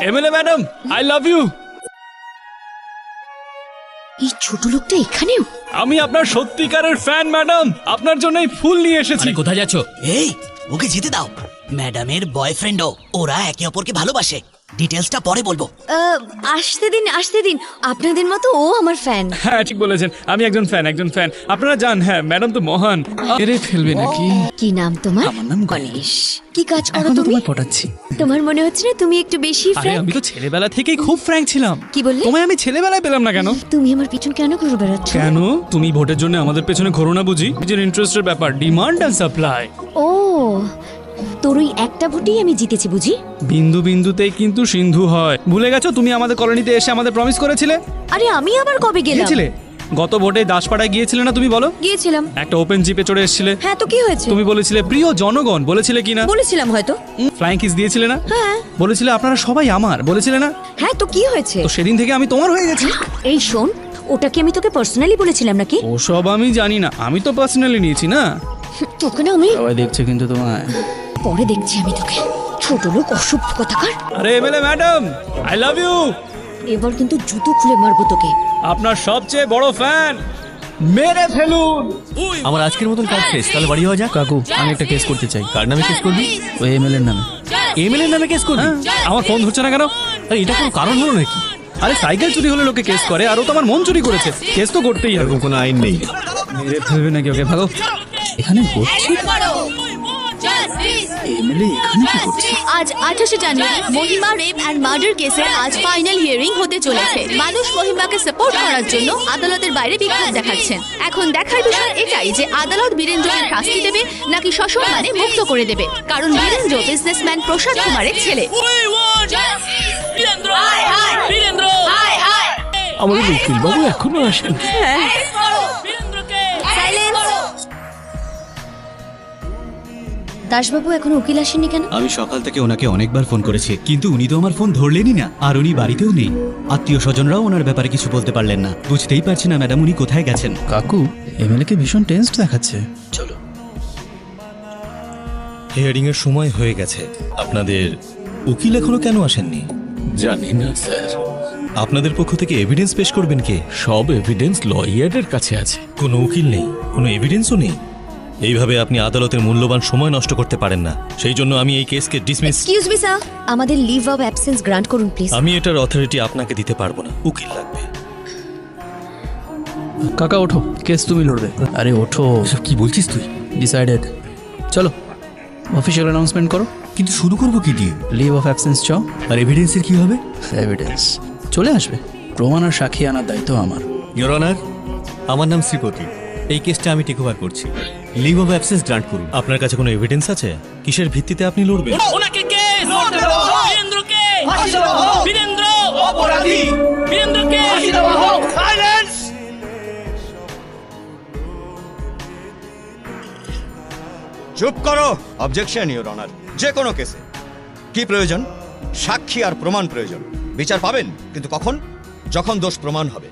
MLA madam, I love you. এই ছোট লোকটা এখানেও? আমি আপনার সত্যিকারের ফ্যান ম্যাডাম, আপনার জন্যই ফুল নিয়ে এসেছি। কোথায় যাচ্ছ? এই ওকে যেতে দাও, ম্যাডামের বয়ফ্রেন্ডও, ওরা একে অপরকে ভালোবাসে। ডিটেলসটা পরে বলবো। আসতে দিন, আপনাদের মতো ও আমার ফ্যান। হ্যাঁ ঠিক বলেছেন, আমি একজন ফ্যান। আপনারা জান, হ্যাঁ ম্যাডাম তো মহান। এরে ফেলবে নাকি? কি নাম তোমার? আমার নাম গণেশ। কি কাজ করো এখন তো তুমি? তোমায় পটাচ্ছি। তোমার মনে হচ্ছে না তুমি একটু বেশি আরে ফ্র্যাঙ্ক? আমি তো ছেলেবেলা থেকেই খুব ফ্র্যাঙ্ক ছিলাম। কি বললে? তোমায় আমি ছেলেবেলায় পেলাম না কেন? তুমি আমার পিছন কেন ঘুরে বেড়াচ্ছ? কেন? তুমি ভোটের জন্য আমাদের পেছনে ঘোরো না বুঝি? নিজের ইন্টারেস্টের ব্যাপার, ডিমান্ড এন্ড সাপ্লাই। ও, তোর ওই একটা ভোটেই আমি জিতেছি বুঝি? বিন্দু বিন্দুতেই কিন্তু সিন্ধু হয়। ভুলে গেছো তুমি আমাদের কলোনিতে এসে আমাদের প্রমিস করেছিলে? আরে আমি আবার কবে গেলাম? গিয়েছিলে গত ভোটে দাসপাড়ায় গিয়েছিলে না তুমি? বলো। গিয়েছিলাম। একটা ওপেন জিপে চড়ে এসেছিলে। হ্যাঁ তো কি হয়েছে? তুমি বলেছিলে প্রিয় জনগণ, বলেছিলে কি না? বলেছিলাম হয়তো। ফ্লাইং কিস দিয়েছিলে না? হ্যাঁ। বলেছিলে আপনারা সবাই আমার, বলেছিলে না? হ্যাঁ তো কি হয়েছে? তো সেদিন থেকে আমি তোমার হয়ে গেছি। এই শোন, ওটা কি আমি তোকে পার্সোনালি বলেছিলাম নাকি? ওসব আমি জানি না, আমি তো পার্সোনালি নিয়েছি না। তোকে না আমি সবাই দেখছে কিন্তু তোমায়। পরে দেখছি আমি তোকে, ছোট লোক, অসভ্য কথাকার। আরে MLA madam, I love you. এবার কিন্তু জুতো খুলে মারবো তোকে। আপনার সবচেয়ে বড় ফ্যান, মেরে ফেলুন। আমার আজকের মতন কাজ শেষ, তাহলে বাড়ি যাওয়া যাক। কাকু, আমি একটা কেস করতে চাই। কার নামে কেস করবি? ওই এমএলএর নামে। এমএলএর নামে কেস করবি? আমার ফোন ধরছে না কেন? আরে এটা কোনো কারণ হলো নাকি? আরে সাইকেল চুরি হলে লোকে কেস করে, আর ও তো আমার মন চুরি করেছে, কেস তো করতেই হবে। এরকম কোনো আইন নেই। মেরে ফেলবে নাকি ওকে? ভাগো। এখানে বসছি? এমএলএ এখানে কি করছে? আজ 28 জানুয়ারি মহিমা রেপ অ্যান্ড মার্ডার কেসের আজ ফাইনাল হিয়ারিং হতে চলেছে। মানুষ মহিমাকে সাপোর্ট করার জন্য আদালতের বাইরে বিক্ষোভ দেখাচ্ছেন। এখন দেখার বিষয় এটাই যে আদালত বীরেন্দ্রকে শাস্তি দেবে নাকি সসম্মানে মুক্ত করে দেবে, কারণ বীরেন্দ্র বিজনেসম্যান প্রসাদ কুমারের ছেলে। আমাদের উকিল বাবু এখনো আসেন। দাসবাবু এখনো উকিল আসেনি কেন? আমি সকাল থেকে ওনাকে অনেকবার ফোন করেছি, কিন্তু উনি তো আমার ফোন ধরলেনই না, আর উনি বাড়িতেও নেই। আত্মীয় স্বজনরাও ওনার ব্যাপারে কিছু বলতে পারলেন না। বুঝতেই পারছি না ম্যাডাম উনি কোথায় গেছেন। কাকু, এমএলএ কে ভীষণ টেনসড দেখাচ্ছে। চলো। হিয়ারিং এর সময় হয়ে গেছে, আপনাদের উকিল এখনো কেন আসেননি? জানি না স্যার, আপনাদের পক্ষ থেকে এভিডেন্স পেশ করবেন কে? সব এভিডেন্স লয়ারের কাছে আছে। কোনো উকিল নেই, কোনো এভিডেন্সও নেই। এইভাবে আপনি আদালতের মূল্যবান সময় নষ্ট করতে পারেন না। সেই জন্য আমি এই কেসকে ডিসমিস। এক্সকিউজ মি স্যার, আমাদের লিভ অফ অ্যাবসেন্স গ্রান্ট করুন প্লিজ। আমি এটার অথরিটি আপনাকে দিতে পারবো না, উকিল লাগবে। কাকা ওঠো, কেস তুমি লড়বে। আরে ওঠো। এসব কি বলছিস তুই? ডিসাইডেড। চলো অফিসিয়াল অ্যানাউন্সমেন্ট করো। কিন্তু শুরু করবো কি দিয়ে? লিভ অফ অ্যাবসেন্স চাও? আর এভিডেন্সের কি হবে? এভিডেন্স চলে আসবে, প্রমাণ আর সাক্ষী আনার দায়িত্ব আমার। ইওর অনার, আমার নাম শ্রীপতি। এই কেসটা আমি টেক ওভার করছি। লিভ অফ অ্যাবসেন্স গ্রান্ট করুন। আপনার কাছে কোনো এভিডেন্স আছে? কিসের ভিত্তিতে আপনি লড়বেন? ওনাকে কেস! বীরেন্দ্রকে! বীরেন্দ্র! অপরাধী! বীরেন্দ্রকে! সাইলেন্স! চুপ করো। Objection your honour. যে কোনো কেসে কি প্রয়োজন? সাক্ষী আর প্রমাণ প্রয়োজন। বিচার পাবেন, কিন্তু কখন? যখন দোষ প্রমাণ হবে।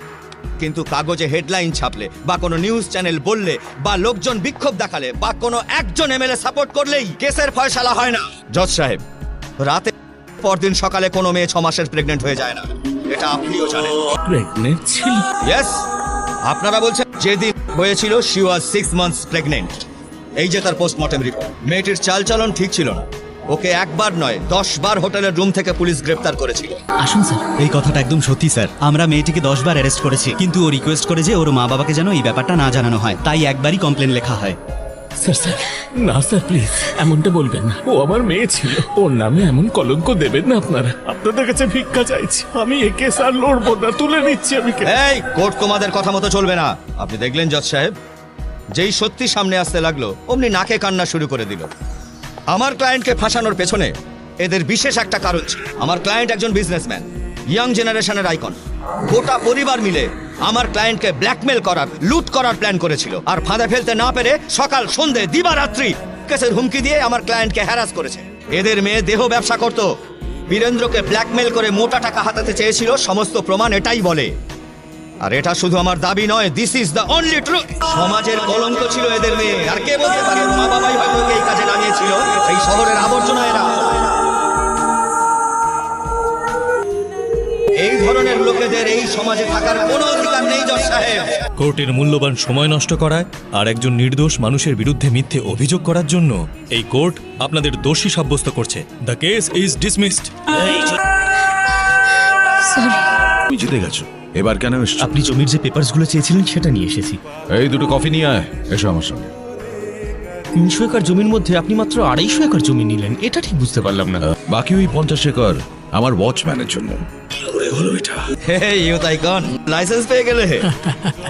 কিন্তু কাগজে হেডলাইন ছাপলে বা কোনো নিউজ চ্যানেল বললে বা লোকজন বিক্ষোভ দেখালে বা কোনো একজন এমএলএ সাপোর্ট করলেই কেসের ফয়সালা হয় না। জজ সাহেব, রাতে পরদিন সকালে কোনো মেয়ে 6 মাসের প্রেগনেন্ট হয়ে যায় না, এটা আপনিও জানেন। প্রেগনেন্ট ছিল? ইয়েস, আপনারা বলছেন যেদিন হয়েছিল শি ওয়াজ 6 মান্থস প্রেগনেন্ট। এই যে তার পোস্টমর্টেম রিপোর্ট। মেয়েটির চালচলন ঠিক ছিল না। ওকে একবার নয় 10 বার হোটেলের রুম থেকে পুলিশ গ্রেফতার করেছিল। আসুন স্যার। এই কথাটা একদম সত্যি স্যার। আমরা মেয়েটিকে 10 বার অ্যারেস্ট করেছি, কিন্তু ও রিকোয়েস্ট করে যে ওর মা বাবাকে যেন এই ব্যাপারটা না জানানো হয়, তাই একবারই কমপ্লেন লেখা হয়। স্যার স্যার, না স্যার প্লিজ এমনটা বলবেন না। ও আমার মেয়ে ছিল, ওর নামে এমন কলঙ্ক দেবেন না আপনারা। আপনাদের কাছে ভিক্ষা চাইছি, আমি এ কেস আর লড়বো না, তুলে নিচ্ছি আমি। এই কোর্ট তোমাদের কথা মতো চলবে না। আপনি দেখলেন জজ সাহেব, যেই সত্যি সামনে আসতে লাগলো অমনি নাকে কান্না শুরু করে দিল। আমার ক্লায়েন্টকে ফাঁসানোর পেছনে এদের বিশেষ একটা কারণ ছিল। আমার ক্লায়েন্ট একজন বিজনেসম্যান, ইয়াং জেনারেশনের আইকন। গোটা পরিবার মিলে আমার ক্লায়েন্টকে ব্ল্যাকমেল করার, লুট করার প্ল্যান করেছিল, আর ফাঁদে ফেলতে না পেরে সকাল সন্ধে দিবারাত্রি কেসের হুমকি দিয়ে আমার ক্লায়েন্টকে হ্যারাস করেছে। এদের মেয়ে দেহ ব্যবসা করত, বীরেন্দ্রকে ব্ল্যাকমেল করে মোটা টাকা হাতাতে চেয়েছিল। সমস্ত প্রমাণ এটাই বলে। আর এটা শুধু আমার দাবি নয়, this is the only truth. সমাজের কলঙ্ক ছিল এদের মেয়ে। আর কে বলতে পারে ওর মা বাবাই হয়তো ওকে এই কাজে নামিয়েছিল? এই শহরের আবর্জনা এরা। এই ধরনের লোকেদের এই সমাজে থাকার কোনো অধিকার নেই জজ সাহেব। কোর্টের মূল্যবান সময় নষ্ট করায় আর একজন নির্দোষ মানুষের বিরুদ্ধে মিথ্যে অভিযোগ করার জন্য এই কোর্ট আপনাদের দোষী সাব্যস্ত করছে। The case is dismissed. তুমি জিতে গেছো, এবার কেন এসছো? আপনি জমির যে পেপারসগুলো চেয়েছিলেন সেটা নিয়ে এসেছি। এই দুটো কফি নিয়ে আয়, এসো আমার সঙ্গে। 300 একর জমির মধ্যে আপনি মাত্র 250 একর জমি নিলেন, এটা ঠিক বুঝতে পারলাম না। বাকি ওই 50 একর আমার ওয়াচম্যানের জন্য। হলো এটা। হে ইউথ আইকন, লাইসেন্স পেয়ে গেলে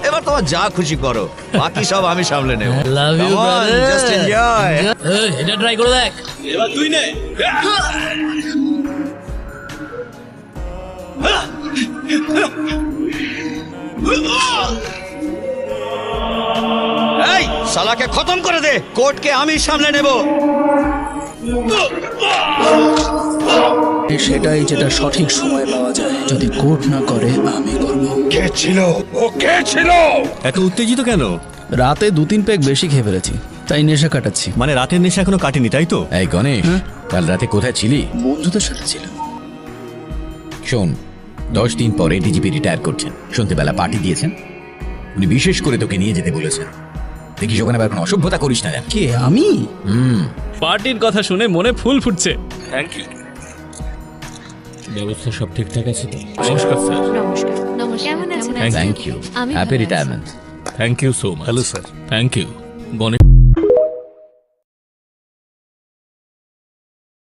এবার তোমার যা খুশি করো, বাকি সব আমি সামলে নেব। Love you brother, just enjoy. এটা ট্রাই করে দেখ। এই শালাকে খতম করে দে, কোর্টকে আমি সামলে নেব। সেটাই যেটা সঠিক সময় পাওয়া যায়, যদি কোর্ট না করে আমি করব। কে ছিল ও? কে ছিল? এত উত্তেজিত কেন? রাতে 2-3 পেগ বেশি খেয়ে ফেলেছি, তাই নেশা কাটাচ্ছি। মানে রাতের নেশা এখনো কাটেনি, তাই তো? এই গণেশ, কাল রাতে কোথায় ছিলি? বন্ধুদের সাথে ছিলাম। শোন, 10 দিন পরে ডিজিপি রিটায়ার করছেন, সন্ধ্যেবেলা পার্টি দিয়েছেন, উনি বিশেষ করে তোকে নিয়ে যেতে বলেছেন। দেখিস ওখানে আবার কোনো অসভ্যতা করিস না যেন। কে, আমি? পার্টির কথা শুনে মনে ফুল ফুটছে। Thank you. ব্যবস্থা সব ঠিকঠাক আছে তো? নমস্কার স্যার। নমস্কার। নমস্কার, কেমন আছেন? থ্যাংক ইউ, আমি হ্যাপি ভালো আছি। Retirement. Thank you so much. Hello sir. Thank you Ganesh.